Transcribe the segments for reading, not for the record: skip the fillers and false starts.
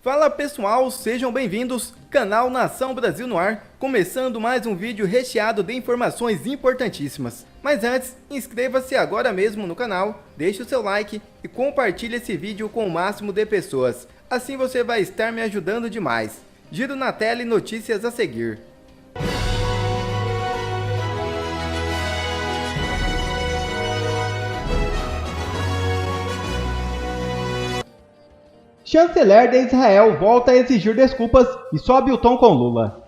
Fala pessoal, sejam bem-vindos, canal Nação Brasil no ar, começando mais um vídeo recheado de informações importantíssimas. Mas antes, inscreva-se agora mesmo no canal, deixe o seu like e compartilhe esse vídeo com o máximo de pessoas. Assim você vai estar me ajudando demais. Giro na tela e notícias a seguir. Chanceler de Israel volta a exigir desculpas e sobe o tom com Lula.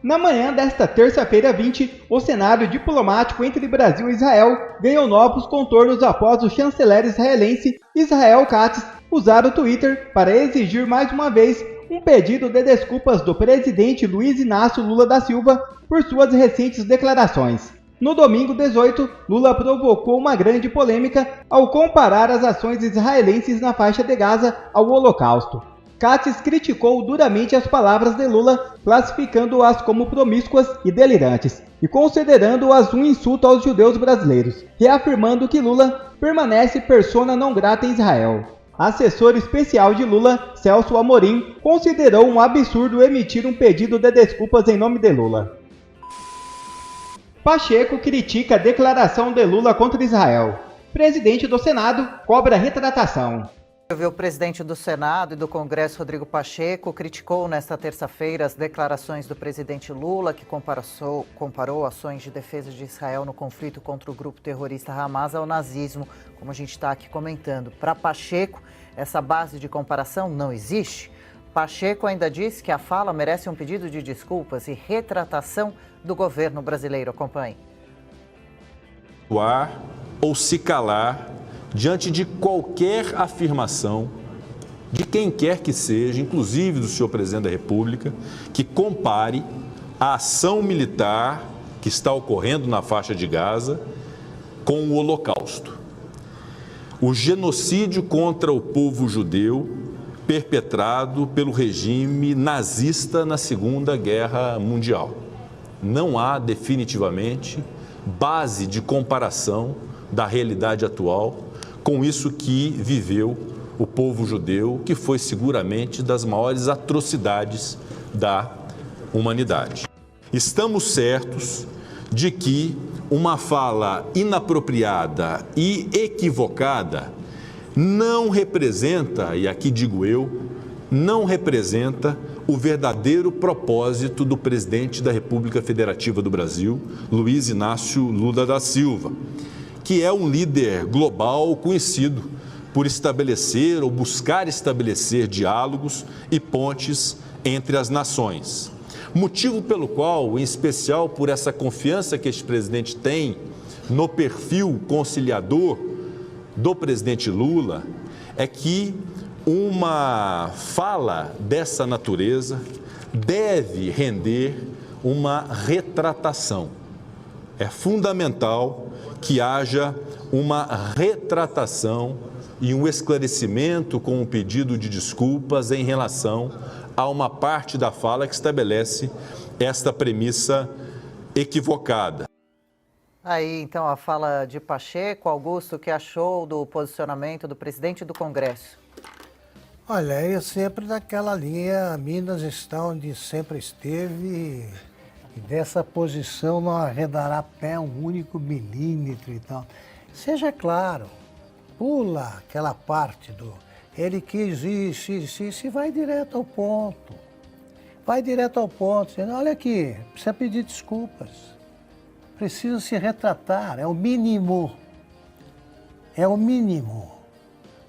Na manhã desta terça-feira 20, o cenário diplomático entre Brasil e Israel ganhou novos contornos após o chanceler israelense Israel Katz usar o Twitter para exigir mais uma vez um pedido de desculpas do presidente Luiz Inácio Lula da Silva por suas recentes declarações. No domingo 18, Lula provocou uma grande polêmica ao comparar as ações israelenses na faixa de Gaza ao Holocausto. Katz criticou duramente as palavras de Lula, classificando-as como promíscuas e delirantes, e considerando-as um insulto aos judeus brasileiros, reafirmando que Lula permanece persona não grata em Israel. Assessor especial de Lula, Celso Amorim, considerou um absurdo emitir um pedido de desculpas em nome de Lula. Pacheco critica a declaração de Lula contra Israel. Presidente do Senado cobra retratação. O presidente do Senado e do Congresso, Rodrigo Pacheco, criticou nesta terça-feira as declarações do presidente Lula, que comparou ações de defesa de Israel no conflito contra o grupo terrorista Hamas ao nazismo, como a gente está aqui comentando. Para Pacheco, essa base de comparação não existe. Pacheco ainda disse que a fala merece um pedido de desculpas e retratação do governo brasileiro. Acompanhe. Ou se calar diante de qualquer afirmação de quem quer que seja, inclusive do senhor presidente da República, que compare a ação militar que está ocorrendo na faixa de Gaza com o Holocausto. O genocídio contra o povo judeu perpetrado pelo regime nazista na Segunda Guerra Mundial. Não há definitivamente base de comparação da realidade atual com isso que viveu o povo judeu, que foi seguramente das maiores atrocidades da humanidade. Estamos certos de que uma fala inapropriada e equivocada não representa, e aqui digo eu, não representa o verdadeiro propósito do presidente da República Federativa do Brasil, Luiz Inácio Lula da Silva, que é um líder global conhecido por estabelecer ou buscar estabelecer diálogos e pontes entre as nações. Motivo pelo qual, em especial por essa confiança que este presidente tem no perfil conciliador do presidente Lula, é que uma fala dessa natureza deve render uma retratação. É fundamental que haja uma retratação e um esclarecimento com um pedido de desculpas em relação a uma parte da fala que estabelece esta premissa equivocada. Aí, então, a fala de Pacheco. Augusto, o que achou do posicionamento do presidente do Congresso? Olha, eu sempre naquela linha, Minas está onde sempre esteve, e dessa posição não arredará pé um único milímetro e tal. Seja claro, pula aquela parte do ele quis isso, e vai direto ao ponto. Vai direto ao ponto, dizendo, olha aqui, precisa pedir desculpas. Precisa se retratar, é o mínimo. É o mínimo.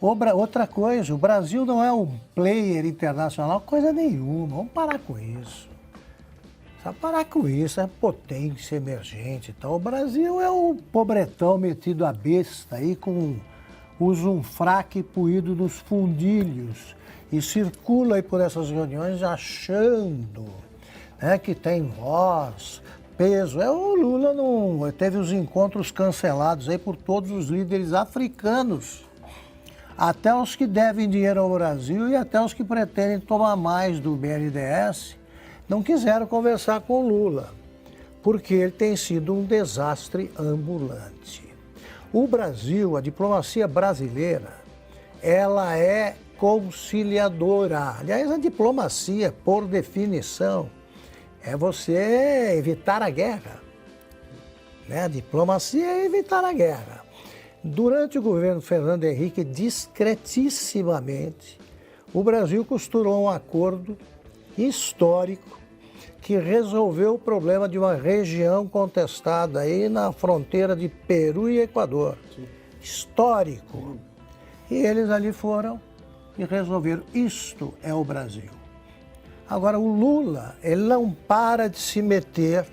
Outra coisa, o Brasil não é um player internacional, coisa nenhuma. Vamos parar com isso. Precisa parar com isso, é potência emergente e tal. O Brasil é um pobretão metido a besta aí usa um fraque puído nos fundilhos e circula aí por essas reuniões achando, né, que tem voz, peso. O Lula não teve os encontros cancelados aí por todos os líderes africanos, até os que devem dinheiro ao Brasil e até os que pretendem tomar mais do BNDES, não quiseram conversar com o Lula, porque ele tem sido um desastre ambulante. O Brasil, a diplomacia brasileira, ela é conciliadora. Aliás, a diplomacia, por definição, é você evitar a guerra. Né? A diplomacia é evitar a guerra. Durante o governo Fernando Henrique, discretissimamente, o Brasil costurou um acordo histórico que resolveu o problema de uma região contestada aí na fronteira de Peru e Equador. Histórico. E eles ali foram e resolveram. Isto é o Brasil. Agora, o Lula, ele não para de se meter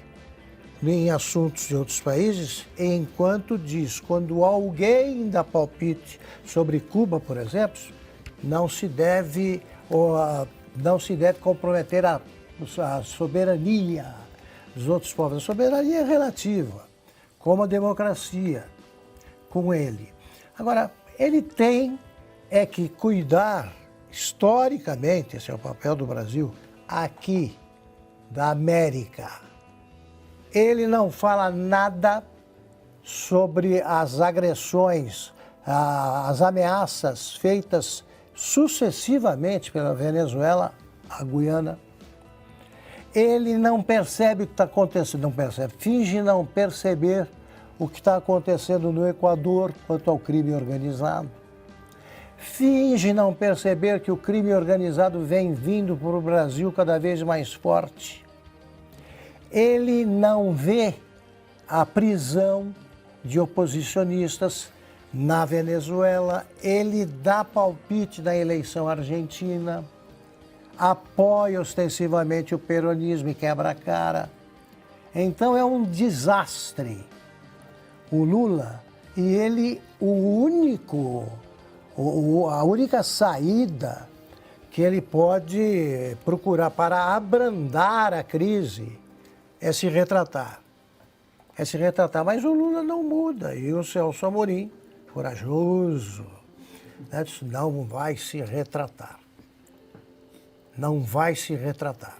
em assuntos de outros países enquanto diz, quando alguém dá palpite sobre Cuba, por exemplo, não se deve comprometer a soberania dos outros povos. A soberania é relativa, como a democracia, com ele. Agora, ele tem que cuidar, historicamente, esse é o papel do Brasil, aqui, da América. Ele não fala nada sobre as agressões, as ameaças feitas sucessivamente pela Venezuela, a Guiana. Ele não percebe o que está acontecendo, finge não perceber o que está acontecendo no Equador quanto ao crime organizado. Finge não perceber que o crime organizado vem vindo para o Brasil cada vez mais forte. Ele não vê a prisão de oposicionistas na Venezuela, ele dá palpite na eleição argentina, apoia ostensivamente o peronismo e quebra a cara. Então é um desastre o Lula, e ele, a única saída que ele pode procurar para abrandar a crise é se retratar. Mas o Lula não muda. E o Celso Amorim, corajoso, né, disse, não vai se retratar. Não vai se retratar.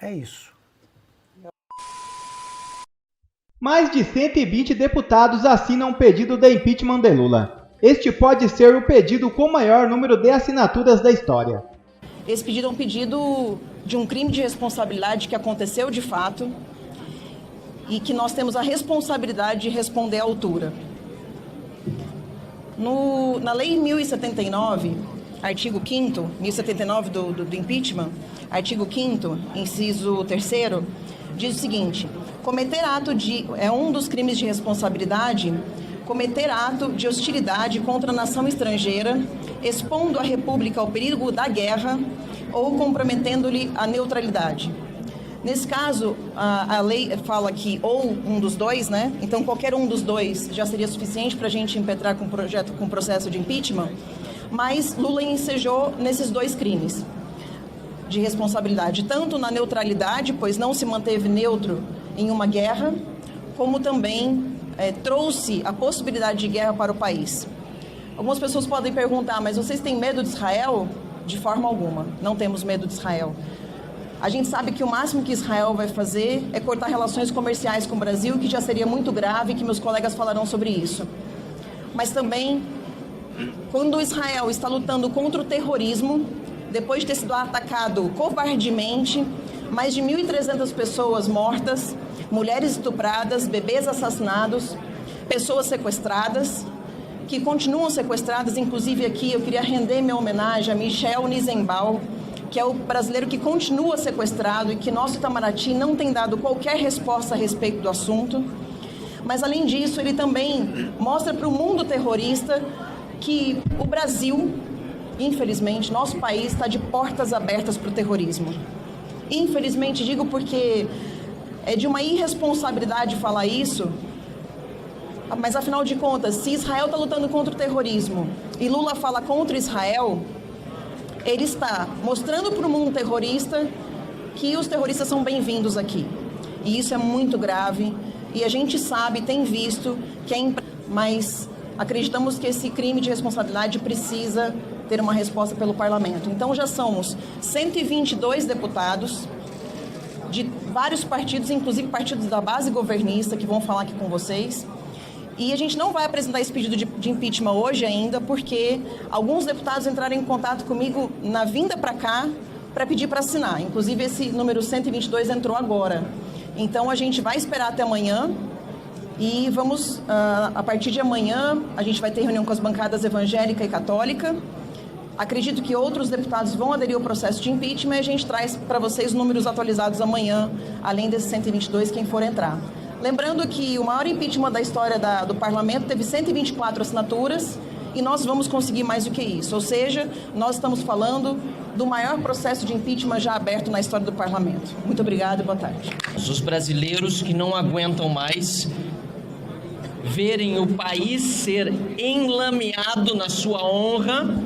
É isso. Mais de 120 deputados assinam um pedido de impeachment de Lula. Este pode ser o pedido com maior número de assinaturas da história. Esse pedido é um pedido de um crime de responsabilidade que aconteceu de fato e que nós temos a responsabilidade de responder à altura. Na Lei 1079, artigo 5º, 1079 do impeachment, artigo 5º, inciso 3º, diz o seguinte: é um dos crimes de responsabilidade cometer ato de hostilidade contra a nação estrangeira, expondo a República ao perigo da guerra ou comprometendo-lhe a neutralidade. Nesse caso, a lei fala que ou um dos dois, né? Então, qualquer um dos dois já seria suficiente para a gente impetrar com processo de impeachment, mas Lula ensejou nesses dois crimes de responsabilidade, tanto na neutralidade, pois não se manteve neutro em uma guerra, como também trouxe a possibilidade de guerra para o país. Algumas pessoas podem perguntar, mas vocês têm medo de Israel? De forma alguma, não temos medo de Israel. A gente sabe que o máximo que Israel vai fazer é cortar relações comerciais com o Brasil, que já seria muito grave, que meus colegas falarão sobre isso. Mas também, quando Israel está lutando contra o terrorismo, depois de ter sido atacado covardemente, mais de 1.300 pessoas mortas, mulheres estupradas, bebês assassinados, pessoas sequestradas, que continuam sequestradas. Inclusive aqui eu queria render minha homenagem a Michel Nizenbaum, que é o brasileiro que continua sequestrado e que nosso Itamaraty não tem dado qualquer resposta a respeito do assunto. Mas além disso, ele também mostra para o mundo terrorista que o Brasil, infelizmente, nosso país está de portas abertas para o terrorismo. Infelizmente, digo porque é de uma irresponsabilidade falar isso, mas afinal de contas, se Israel está lutando contra o terrorismo e Lula fala contra Israel, ele está mostrando para o mundo terrorista que os terroristas são bem-vindos aqui. E isso é muito grave e a gente sabe, tem visto, mas acreditamos que esse crime de responsabilidade precisa ter uma resposta pelo parlamento. Então já somos 122 deputados de vários partidos, inclusive partidos da base governista, que vão falar aqui com vocês. E a gente não vai apresentar esse pedido de impeachment hoje ainda, porque alguns deputados entraram em contato comigo na vinda para cá para pedir para assinar. Inclusive, esse número 122 entrou agora. Então, a gente vai esperar até amanhã e vamos, a partir de amanhã, a gente vai ter reunião com as bancadas evangélica e católica. Acredito que outros deputados vão aderir ao processo de impeachment e a gente traz para vocês números atualizados amanhã, além desse 122, quem for entrar. Lembrando que o maior impeachment da história do parlamento teve 124 assinaturas e nós vamos conseguir mais do que isso. Ou seja, nós estamos falando do maior processo de impeachment já aberto na história do parlamento. Muito obrigado e boa tarde. Os brasileiros que não aguentam mais verem o país ser enlameado na sua honra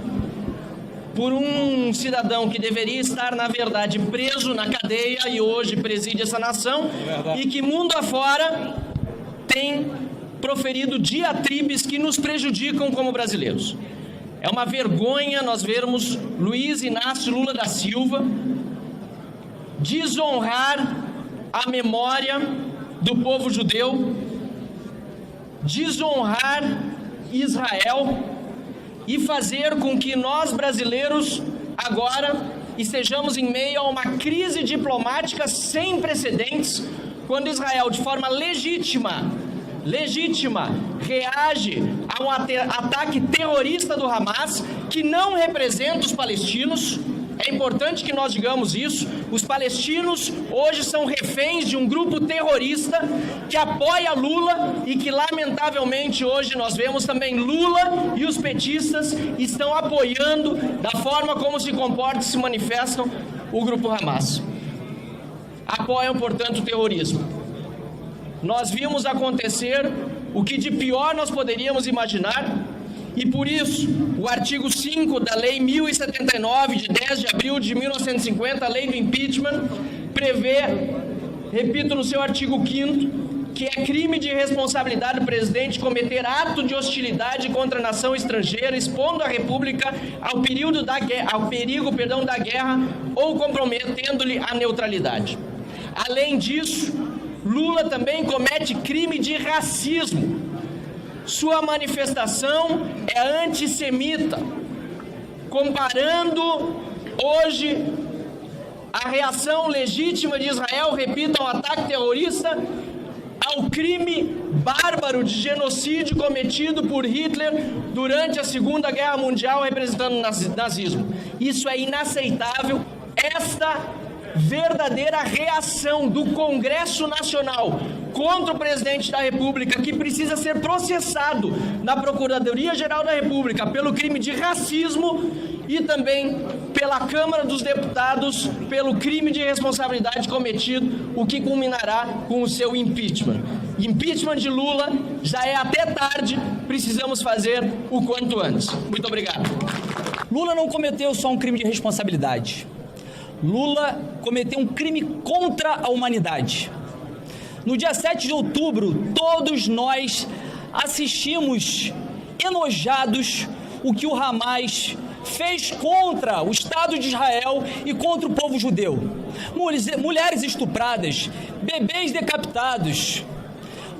por um cidadão que deveria estar, na verdade, preso na cadeia e hoje preside essa nação, e que mundo afora tem proferido diatribes que nos prejudicam como brasileiros. É uma vergonha nós vermos Luiz Inácio Lula da Silva desonrar a memória do povo judeu, desonrar Israel e fazer com que nós brasileiros agora estejamos em meio a uma crise diplomática sem precedentes, quando Israel, de forma legítima, reage a um ataque terrorista do Hamas, que não representa os palestinos. É importante que nós digamos isso. Os palestinos hoje são reféns de um grupo terrorista que apoia Lula e que, lamentavelmente, hoje nós vemos também Lula e os petistas estão apoiando, da forma como se comportam e se manifestam, o grupo Hamas. Apoiam, portanto, o terrorismo. Nós vimos acontecer o que de pior nós poderíamos imaginar. E por isso, o artigo 5 da Lei 1079, de 10 de abril de 1950, a Lei do Impeachment, prevê, repito no seu artigo 5º, que é crime de responsabilidade do presidente cometer ato de hostilidade contra a nação estrangeira, expondo a República ao perigo da guerra ou comprometendo-lhe a neutralidade. Além disso, Lula também comete crime de racismo. Sua manifestação é antissemita, comparando hoje a reação legítima de Israel, repito, ao ataque terrorista, ao crime bárbaro de genocídio cometido por Hitler durante a Segunda Guerra Mundial, representando o nazismo. Isso é inaceitável. Esta verdadeira reação do Congresso Nacional contra o presidente da República, que precisa ser processado na Procuradoria-Geral da República pelo crime de racismo e também pela Câmara dos Deputados pelo crime de responsabilidade cometido, o que culminará com o seu impeachment. Impeachment de Lula já é até tarde, precisamos fazer o quanto antes. Muito obrigado. Lula não cometeu só um crime de responsabilidade. Lula cometeu um crime contra a humanidade. No dia 7 de outubro, todos nós assistimos enojados o que o Hamas fez contra o Estado de Israel e contra o povo judeu. Mulheres estupradas, bebês decapitados.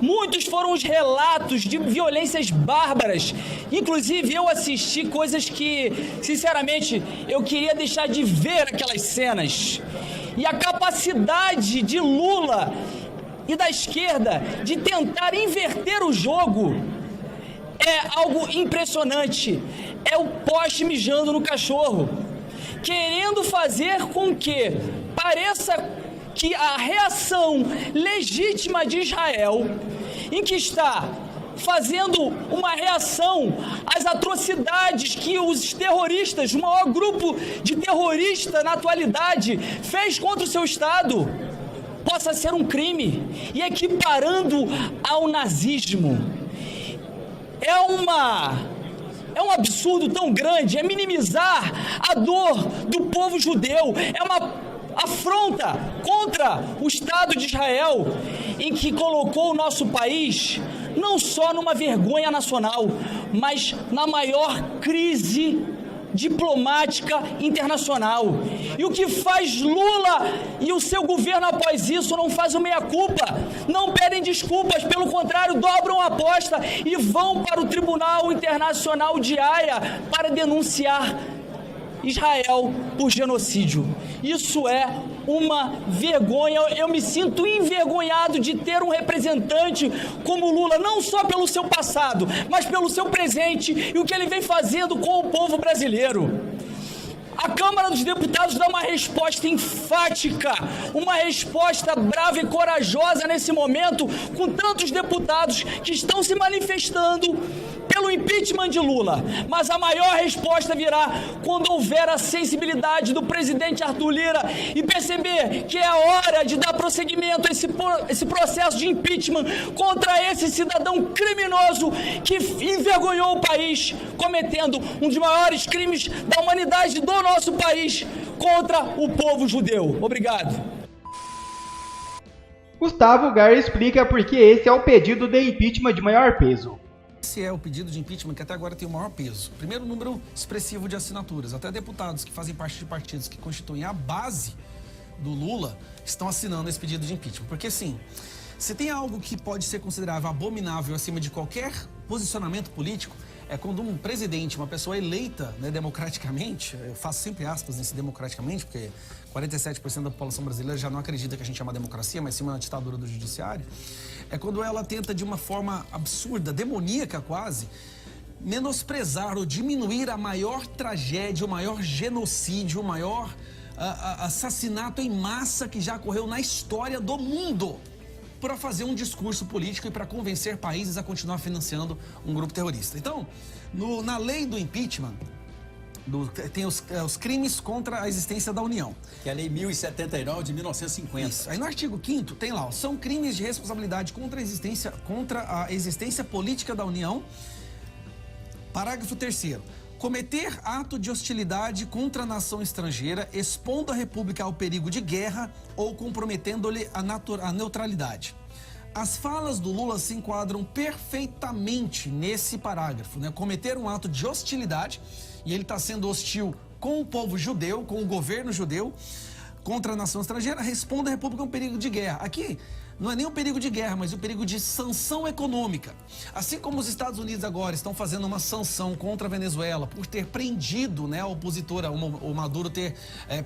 Muitos foram os relatos de violências bárbaras. Inclusive, eu assisti coisas que, sinceramente, eu queria deixar de ver aquelas cenas. E a capacidade de Lula e da esquerda de tentar inverter o jogo é algo impressionante. É o poste mijando no cachorro, querendo fazer com que pareça que a reação legítima de Israel, em que está fazendo uma reação às atrocidades que os terroristas, o maior grupo de terroristas na atualidade, fez contra o seu Estado, possa ser um crime, e equiparando ao nazismo. É um absurdo tão grande, é minimizar a dor do povo judeu, é uma afronta contra o Estado de Israel, em que colocou o nosso país não só numa vergonha nacional, mas na maior crise diplomática internacional. E o que faz Lula e o seu governo após isso não faz o meia-culpa, não pedem desculpas, pelo contrário, dobram a aposta e vão para o Tribunal Internacional de Haia para denunciar Israel por genocídio. Isso é uma vergonha. Eu me sinto envergonhado de ter um representante como Lula, não só pelo seu passado, mas pelo seu presente e o que ele vem fazendo com o povo brasileiro. A Câmara dos Deputados dá uma resposta enfática, uma resposta brava e corajosa nesse momento, com tantos deputados que estão se manifestando pelo impeachment de Lula. Mas a maior resposta virá quando houver a sensibilidade do presidente Arthur Lira e perceber que é a hora de dar prosseguimento a esse processo de impeachment contra esse cidadão criminoso que envergonhou o país, cometendo um dos maiores crimes da humanidade do nosso país contra o povo judeu. Obrigado. Gustavo Gar explica por que esse é o pedido de impeachment de maior peso. Esse é o pedido de impeachment que até agora tem o maior peso. Primeiro, número expressivo de assinaturas. Até deputados que fazem parte de partidos que constituem a base do Lula estão assinando esse pedido de impeachment. Porque, sim, se tem algo que pode ser considerado abominável acima de qualquer posicionamento político, é quando um presidente, uma pessoa eleita, né, democraticamente, eu faço sempre aspas nesse democraticamente, porque 47% da população brasileira já não acredita que a gente é uma democracia, mas sim uma ditadura do judiciário, é quando ela tenta de uma forma absurda, demoníaca quase, menosprezar ou diminuir a maior tragédia, o maior genocídio, o maior assassinato em massa que já ocorreu na história do mundo, para fazer um discurso político e para convencer países a continuar financiando um grupo terrorista. Então, na lei do impeachment, tem os crimes contra a existência da União. Que é a lei 1079 de 1950. Isso. Aí no artigo 5º tem lá, são crimes de responsabilidade contra a existência política da União. Parágrafo 3º. Cometer ato de hostilidade contra a nação estrangeira, expondo a República ao perigo de guerra ou comprometendo-lhe a neutralidade. As falas do Lula se enquadram perfeitamente nesse parágrafo, né? Cometer um ato de hostilidade, e ele está sendo hostil com o povo judeu, com o governo judeu, contra a nação estrangeira, responda a República a um perigo de guerra. Aqui não é nem um perigo de guerra, mas um perigo de sanção econômica. Assim como os Estados Unidos agora estão fazendo uma sanção contra a Venezuela por ter prendido, né, a opositora, o Maduro ter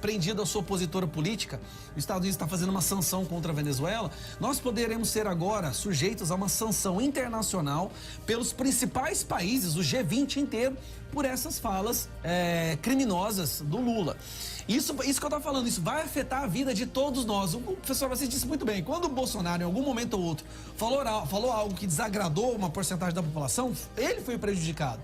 prendido a sua opositora política, os Estados Unidos está fazendo uma sanção contra a Venezuela, nós poderemos ser agora sujeitos a uma sanção internacional pelos principais países, o G20 inteiro, por essas falas criminosas do Lula. Isso que eu estava falando, isso vai afetar a vida de todos nós. O professor Vassis disse muito bem, quando o Bolsonaro, em algum momento ou outro, falou algo que desagradou uma porcentagem da população, ele foi prejudicado.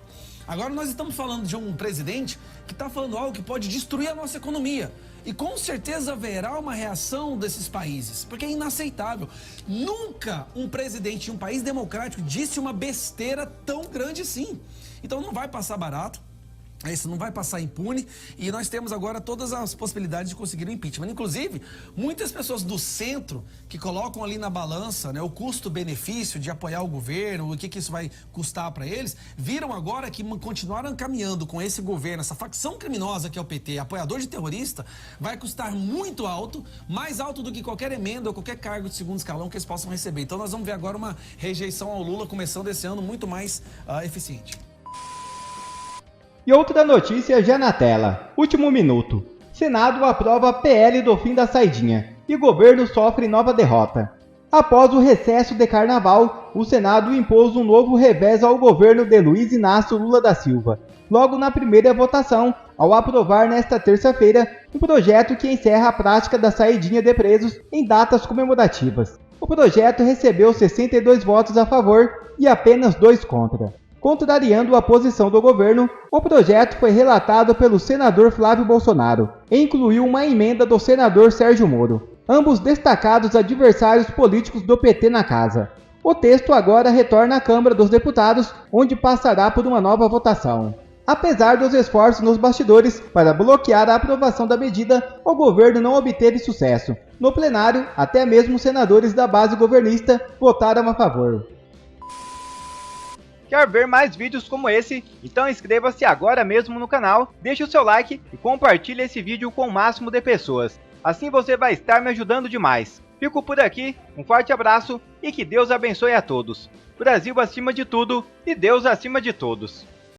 Agora nós estamos falando de um presidente que está falando algo que pode destruir a nossa economia. E com certeza haverá uma reação desses países, porque é inaceitável. Nunca um presidente de um país democrático disse uma besteira tão grande assim. Então não vai passar barato. Isso não vai passar impune e nós temos agora todas as possibilidades de conseguir o impeachment. Inclusive, muitas pessoas do centro que colocam ali na balança, né, o custo-benefício de apoiar o governo, o que isso vai custar para eles, viram agora que continuaram caminhando com esse governo, essa facção criminosa que é o PT, apoiador de terrorista, vai custar muito alto, mais alto do que qualquer emenda ou qualquer cargo de segundo escalão que eles possam receber. Então nós vamos ver agora uma rejeição ao Lula começando esse ano muito mais eficiente. E outra notícia já na tela. Último minuto. Senado aprova PL do fim da saidinha e governo sofre nova derrota. Após o recesso de carnaval, o Senado impôs um novo revés ao governo de Luiz Inácio Lula da Silva, logo na primeira votação, ao aprovar nesta terça-feira um projeto que encerra a prática da saidinha de presos em datas comemorativas. O projeto recebeu 62 votos a favor e apenas 2 contra. Contrariando a posição do governo, o projeto foi relatado pelo senador Flávio Bolsonaro e incluiu uma emenda do senador Sérgio Moro, ambos destacados adversários políticos do PT na casa. O texto agora retorna à Câmara dos Deputados, onde passará por uma nova votação. Apesar dos esforços nos bastidores para bloquear a aprovação da medida, o governo não obteve sucesso. No plenário, até mesmo senadores da base governista votaram a favor. Quer ver mais vídeos como esse? Então inscreva-se agora mesmo no canal, deixe o seu like e compartilhe esse vídeo com o máximo de pessoas. Assim você vai estar me ajudando demais. Fico por aqui, um forte abraço e que Deus abençoe a todos. Brasil acima de tudo e Deus acima de todos.